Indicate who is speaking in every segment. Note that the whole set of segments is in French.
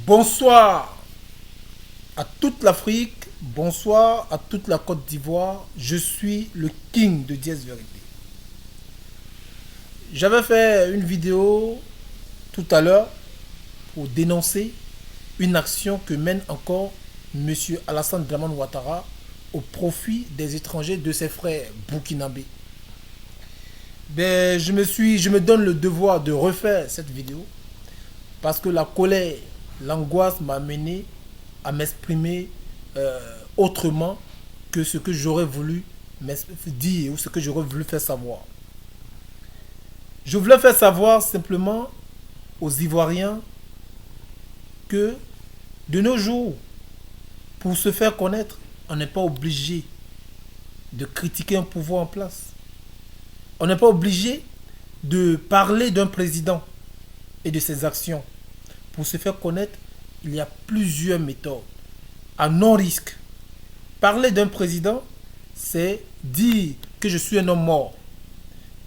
Speaker 1: Bonsoir à toute l'Afrique, bonsoir à toute la Côte d'Ivoire. Je suis le King de Diez Vérité. J'avais fait une vidéo tout à l'heure pour dénoncer une action que mène encore M. Alassane Dramane Ouattara au profit des étrangers de ses frères burkinabés. Je me donne le devoir de refaire cette vidéo parce que la colère, l'angoisse m'a amené à m'exprimer autrement que ce que j'aurais voulu dire ou ce que j'aurais voulu faire savoir. Je voulais faire savoir simplement aux Ivoiriens que de nos jours, pour se faire connaître, on n'est pas obligé de critiquer un pouvoir en place. On n'est pas obligé de parler d'un président et de ses actions. Pour se faire connaître, il y a plusieurs méthodes à non-risque. Parler d'un président, c'est dire que je suis un homme mort.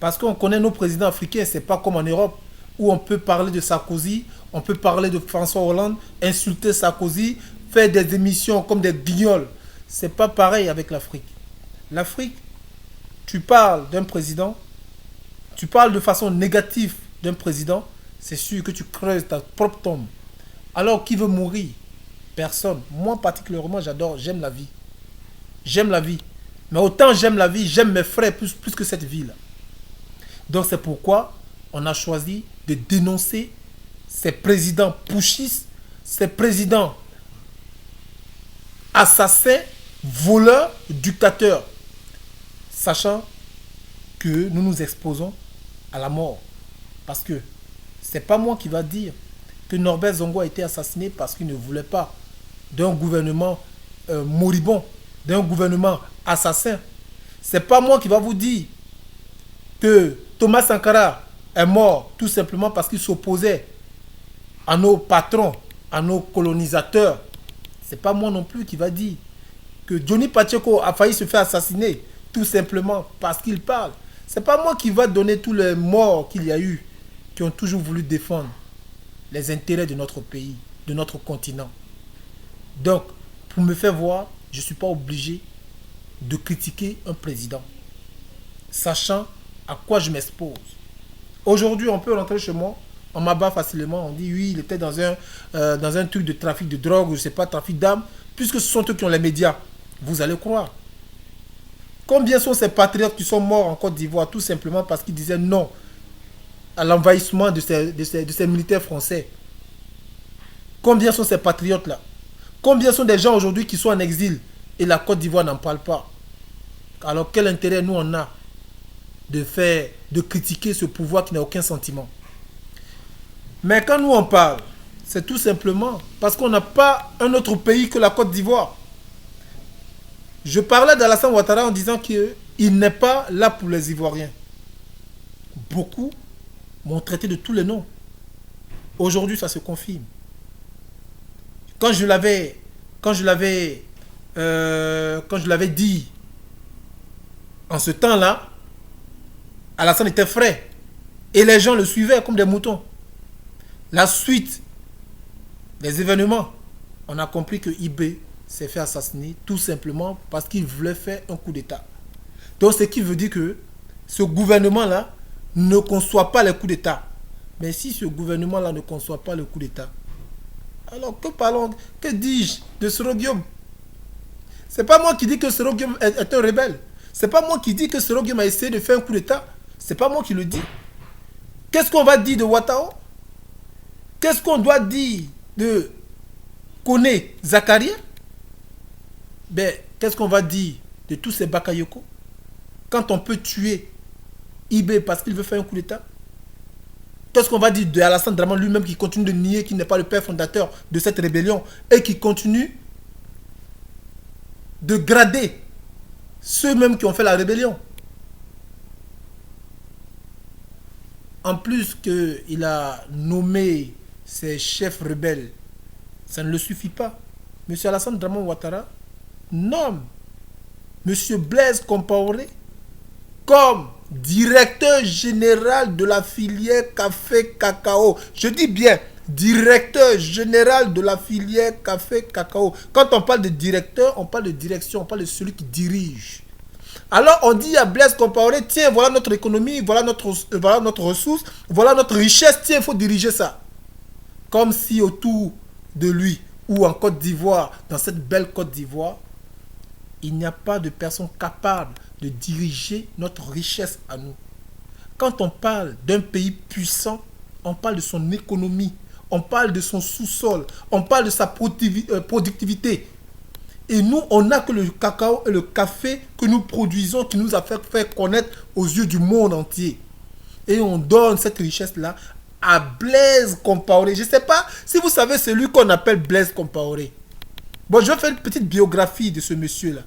Speaker 1: Parce qu'on connaît nos présidents africains, c'est pas comme en Europe, où on peut parler de Sarkozy, on peut parler de François Hollande, insulter Sarkozy, faire des émissions comme des guignols. C'est pas pareil avec l'Afrique. L'Afrique, tu parles d'un président, tu parles de façon négative d'un président, c'est sûr que tu creuses ta propre tombe. Alors, qui veut mourir? Personne. Moi, particulièrement, j'aime la vie. J'aime la vie. Mais autant j'aime la vie, j'aime mes frères plus que cette vie-là. Donc, c'est pourquoi on a choisi de dénoncer ces présidents putschistes, ces présidents assassins, voleurs, dictateurs, sachant que nous nous exposons à la mort. Parce que c'est pas moi qui va dire que Norbert Zongo a été assassiné parce qu'il ne voulait pas d'un gouvernement moribond, d'un gouvernement assassin. C'est pas moi qui va vous dire que Thomas Sankara est mort tout simplement parce qu'il s'opposait à nos patrons, à nos colonisateurs. C'est pas moi non plus qui va dire que Johnny Pacheco a failli se faire assassiner tout simplement parce qu'il parle. C'est pas moi qui va donner tous les morts qu'il y a eu, qui ont toujours voulu défendre les intérêts de notre pays, de notre continent. Donc, pour me faire voir, je ne suis pas obligé de critiquer un président, sachant à quoi je m'expose. Aujourd'hui, on peut rentrer chez moi, on m'abat facilement, on dit oui, il était dans un truc de trafic de drogue, ou je ne sais pas, trafic d'armes, puisque ce sont eux qui ont les médias. Vous allez croire. Combien sont ces patriotes qui sont morts en Côte d'Ivoire tout simplement parce qu'ils disaient non à l'envahissement de ces militaires français? Combien sont ces patriotes-là? Combien sont des gens aujourd'hui qui sont en exil et la Côte d'Ivoire n'en parle pas? Alors quel intérêt nous on a de critiquer ce pouvoir qui n'a aucun sentiment? Mais quand nous on parle, c'est tout simplement parce qu'on n'a pas un autre pays que la Côte d'Ivoire. Je parlais d'Alassane Ouattara en disant qu'il n'est pas là pour les Ivoiriens. Beaucoup m'ont traité de tous les noms. Aujourd'hui, ça se confirme. Quand je l'avais dit en ce temps-là, Alassane était frais et les gens le suivaient comme des moutons. La suite des événements, on a compris que IB s'est fait assassiner tout simplement parce qu'il voulait faire un coup d'État. Donc, ce qui veut dire que ce gouvernement-là ne conçoit pas les coups d'État. Mais si ce gouvernement-là ne conçoit pas le coup d'État, alors que dis-je de Soro Guillaume? C'est pas moi qui dis que Soro Guillaume est un rebelle. C'est pas moi qui dis que Soro Guillaume a essayé de faire un coup d'État. C'est pas moi qui le dis. Qu'est-ce qu'on va dire de Ouattara? Qu'est-ce qu'on doit dire de Koné Zakaria? Qu'est-ce qu'on va dire de tous ces Bakayoko quand on peut tuer IB parce qu'il veut faire un coup d'État? Qu'est-ce qu'on va dire de Alassane Dramane lui-même qui continue de nier qu'il n'est pas le père fondateur de cette rébellion et qui continue de grader ceux-mêmes qui ont fait la rébellion? En plus qu'il a nommé ses chefs rebelles, ça ne le suffit pas. M. Alassane Dramane Ouattara nomme M. Blaise Compaoré comme directeur général de la filière café cacao. Je dis bien directeur général de la filière café cacao. Quand on parle de directeur, on parle de direction, on parle de celui qui dirige. Alors on dit à Blaise Compaoré, tiens, voilà notre économie, voilà notre ressource, voilà notre richesse, tiens, il faut diriger ça. Comme si autour de lui, ou en Côte d'Ivoire, dans cette belle Côte d'Ivoire, il n'y a pas de personne capable de diriger notre richesse à nous. Quand on parle d'un pays puissant, on parle de son économie, on parle de son sous-sol, on parle de sa productivité. Et nous, on n'a que le cacao et le café que nous produisons qui nous a fait connaître aux yeux du monde entier. Et on donne cette richesse-là à Blaise Compaoré. Je ne sais pas si vous savez celui qu'on appelle Blaise Compaoré. Bon, je vais faire une petite biographie de ce monsieur-là.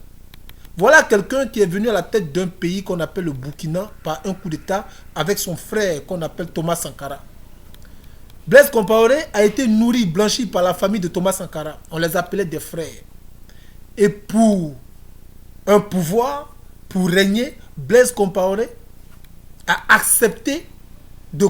Speaker 1: Voilà quelqu'un qui est venu à la tête d'un pays qu'on appelle le Burkina par un coup d'État avec son frère qu'on appelle Thomas Sankara. Blaise Compaoré a été nourri, blanchi par la famille de Thomas Sankara. On les appelait des frères. Et pour un pouvoir, pour régner, Blaise Compaoré a accepté de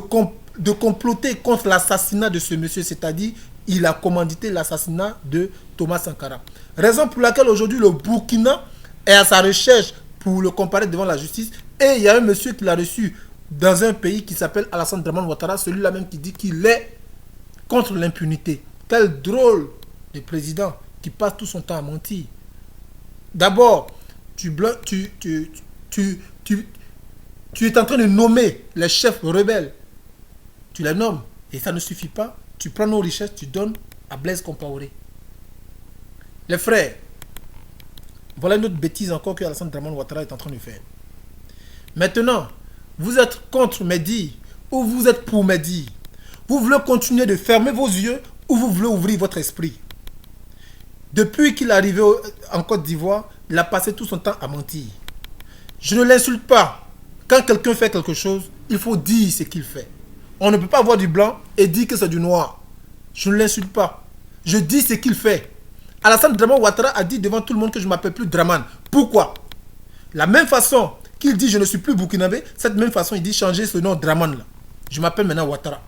Speaker 1: comploter contre l'assassinat de ce monsieur, c'est-à-dire il a commandité l'assassinat de Thomas Sankara. Raison pour laquelle aujourd'hui le Burkina est à sa recherche pour le comparer devant la justice. Et il y a un monsieur qui l'a reçu dans un pays qui s'appelle Alassane Dramane Ouattara, celui-là même qui dit qu'il est contre l'impunité. Quel drôle de président qui passe tout son temps à mentir. D'abord, tu es en train de nommer les chefs rebelles. Tu les nommes et ça ne suffit pas. Tu prends nos richesses, tu donnes à Blaise Compaoré. Les frères, voilà une autre bêtise encore que Alassane Dramane Ouattara est en train de faire. Maintenant, vous êtes contre Mehdi ou vous êtes pour Mehdi. Vous voulez continuer de fermer vos yeux ou vous voulez ouvrir votre esprit. Depuis qu'il est arrivé en Côte d'Ivoire, il a passé tout son temps à mentir. Je ne l'insulte pas. Quand quelqu'un fait quelque chose, il faut dire ce qu'il fait. On ne peut pas avoir du blanc et dire que c'est du noir. Je ne l'insulte pas. Je dis ce qu'il fait. Alassane Dramane Ouattara a dit devant tout le monde que je ne m'appelle plus Dramane. Pourquoi? La même façon qu'il dit je ne suis plus burkinabé, cette même façon il dit changer ce nom Dramane là. Je m'appelle maintenant Ouattara.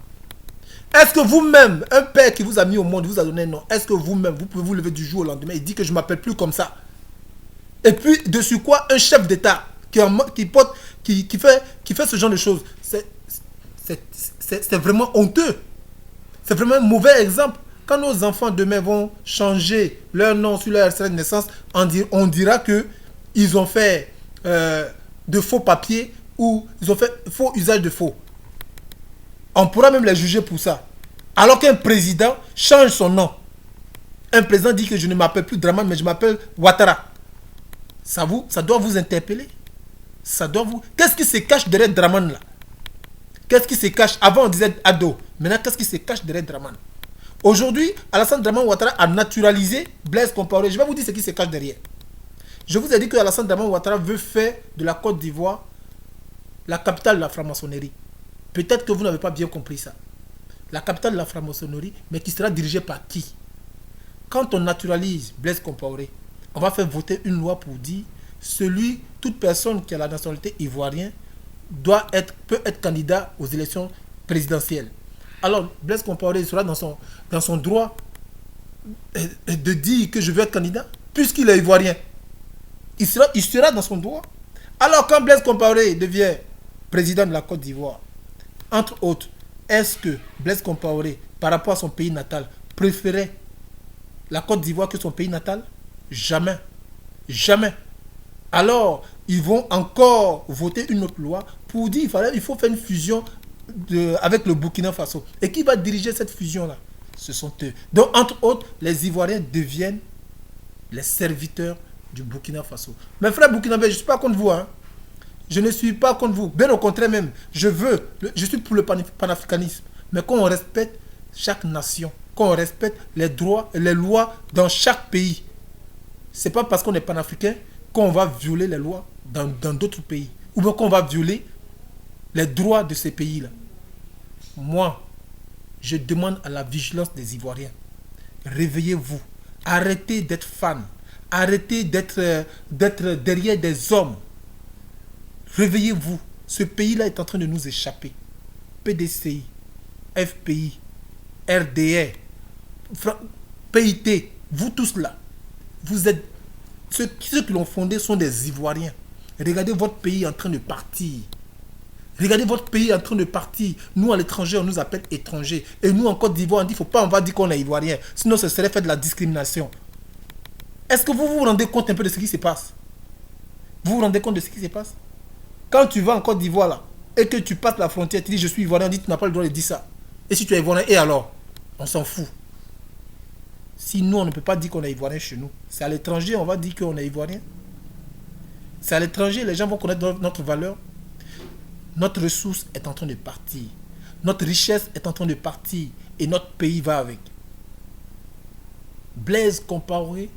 Speaker 1: Est-ce que vous-même, un père qui vous a mis au monde, vous a donné un nom, est-ce que vous-même, vous pouvez vous lever du jour au lendemain et dire que je ne m'appelle plus comme ça? Et puis, dessus quoi, un chef d'État qui fait ce genre de choses, c'est vraiment honteux. C'est vraiment un mauvais exemple. Quand nos enfants demain vont changer leur nom sur leur extrait de naissance, on dira qu'ils ont fait de faux papiers ou ils ont fait faux usage de faux. On pourra même les juger pour ça. Alors qu'un président change son nom. Un président dit que je ne m'appelle plus Dramane, mais je m'appelle Ouattara. Ça doit vous interpeller. Qu'est-ce qui se cache derrière Dramane là? Qu'est-ce qui se cache? Avant on disait Ado. Maintenant qu'est-ce qui se cache derrière Dramane? Aujourd'hui, Alassane Dramane Ouattara a naturalisé Blaise Compaoré. Je vais vous dire ce qui se cache derrière. Je vous ai dit que Alassane Dramane Ouattara veut faire de la Côte d'Ivoire la capitale de la franc-maçonnerie. Peut-être que vous n'avez pas bien compris ça. La capitale de la franc-maçonnerie, mais qui sera dirigée par qui? Quand on naturalise Blaise Compaoré, on va faire voter une loi pour dire toute personne qui a la nationalité ivoirienne peut être candidat aux élections présidentielles. Alors, Blaise Compaoré sera dans son droit de dire que je veux être candidat, puisqu'il est ivoirien. Il sera dans son droit. Alors, quand Blaise Compaoré devient président de la Côte d'Ivoire, entre autres, est-ce que Blaise Compaoré, par rapport à son pays natal, préférait la Côte d'Ivoire que son pays natal? Jamais. Jamais. Alors, ils vont encore voter une autre loi pour dire qu'il faut faire une fusion avec le Burkina Faso. Et qui va diriger cette fusion-là? Ce sont eux. Donc, entre autres, les Ivoiriens deviennent les serviteurs du Burkina Faso. Mes frères burkinabés, je ne suis pas contre vous. Je ne suis pas contre vous. Bien au contraire même. Je suis pour le panafricanisme. Mais qu'on respecte chaque nation. Qu'on respecte les droits et les lois dans chaque pays. Ce n'est pas parce qu'on est panafricain qu'on va violer les lois dans d'autres pays. Ou bien qu'on va violer les droits de ces pays-là. Moi, je demande à la vigilance des Ivoiriens. Réveillez-vous. Arrêtez d'être fans. Arrêtez d'être derrière des hommes. Réveillez-vous. Ce pays-là est en train de nous échapper. PDCI, FPI, RDR, PIT, vous tous là, vous êtes... Ceux qui l'ont fondé sont des Ivoiriens. Regardez votre pays en train de partir. Regardez votre pays en train de partir. Nous, à l'étranger, on nous appelle étrangers. Et nous, en Côte d'Ivoire, on dit, faut pas, on va dire qu'on est Ivoirien. Sinon, ce serait fait de la discrimination. Est-ce que vous vous rendez compte un peu de ce qui se passe? Vous vous rendez compte de ce qui se passe? Quand tu vas en Côte d'Ivoire, là, et que tu passes la frontière, tu dis, je suis Ivoirien, on dit, tu n'as pas le droit de dire ça. Et si tu es Ivoirien, et alors? On s'en fout. Si nous, on ne peut pas dire qu'on est Ivoirien chez nous. C'est à l'étranger, on va dire qu'on est Ivoirien. C'est à l'étranger, les gens vont connaître notre valeur. Notre ressource est en train de partir. Notre richesse est en train de partir. Et notre pays va avec. Blaise Compaoré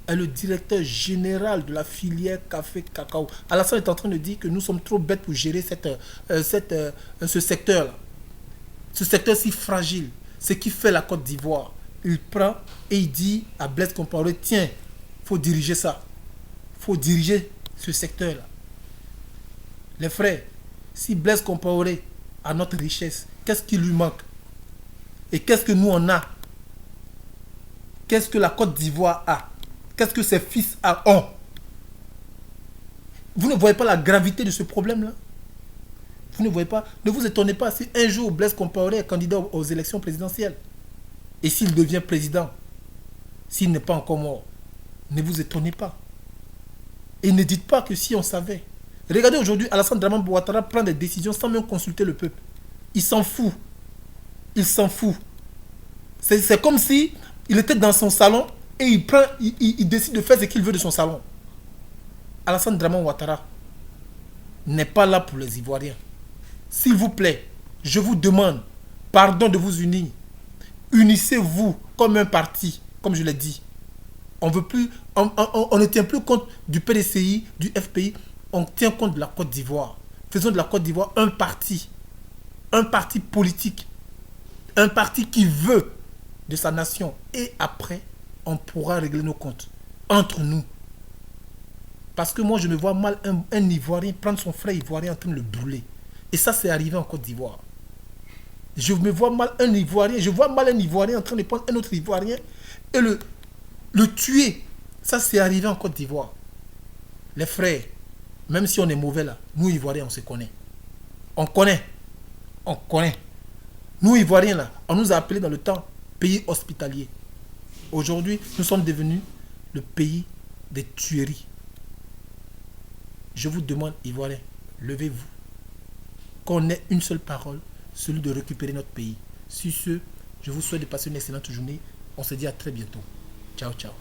Speaker 1: est le directeur général de la filière café cacao. Alassane est en train de dire que nous sommes trop bêtes pour gérer ce secteur-là. Ce secteur si fragile. Ce qui fait la Côte d'Ivoire. Il prend et il dit à Blaise Compaoré, tiens, il faut diriger ça. Il faut diriger ce secteur-là. Les frères, si Blaise Compaoré a notre richesse, qu'est-ce qui lui manque? Et qu'est-ce que nous on a? Qu'est-ce que la Côte d'Ivoire a? Qu'est-ce que ses fils ont? Vous ne voyez pas la gravité de ce problème-là? Vous ne voyez pas? Ne vous étonnez pas si un jour Blaise Compaoré est candidat aux élections présidentielles. Et s'il devient président, s'il n'est pas encore mort, ne vous étonnez pas. Et ne dites pas que si on savait. Regardez aujourd'hui, Alassane Draman Ouattara prend des décisions sans même consulter le peuple. Il s'en fout. Il s'en fout. C'est comme si il était dans son salon et il décide de faire ce qu'il veut de son salon. Alassane Draman Ouattara n'est pas là pour les Ivoiriens. S'il vous plaît, je vous demande pardon de vous unir. Unissez-vous comme un parti, comme je l'ai dit. On ne tient plus compte du PDCI, du FPI, on tient compte de la Côte d'Ivoire. Faisons de la Côte d'Ivoire un parti politique, un parti qui veut de sa nation. Et après, on pourra régler nos comptes entre nous. Parce que moi, je me vois mal un Ivoirien prendre son frère Ivoirien en train de le brûler. Et ça, c'est arrivé en Côte d'Ivoire. Je me vois mal un Ivoirien en train de prendre un autre Ivoirien et le tuer. Ça, c'est arrivé en Côte d'Ivoire. Les frères, même si on est mauvais là, nous Ivoiriens, on se connaît. On connaît. Nous Ivoiriens là, on nous a appelés dans le temps pays hospitalier. Aujourd'hui, nous sommes devenus le pays des tueries. Je vous demande, Ivoiriens, levez-vous. Qu'on ait une seule parole, celui de récupérer notre pays. Sur ce, je vous souhaite de passer une excellente journée. On se dit à très bientôt. Ciao, ciao.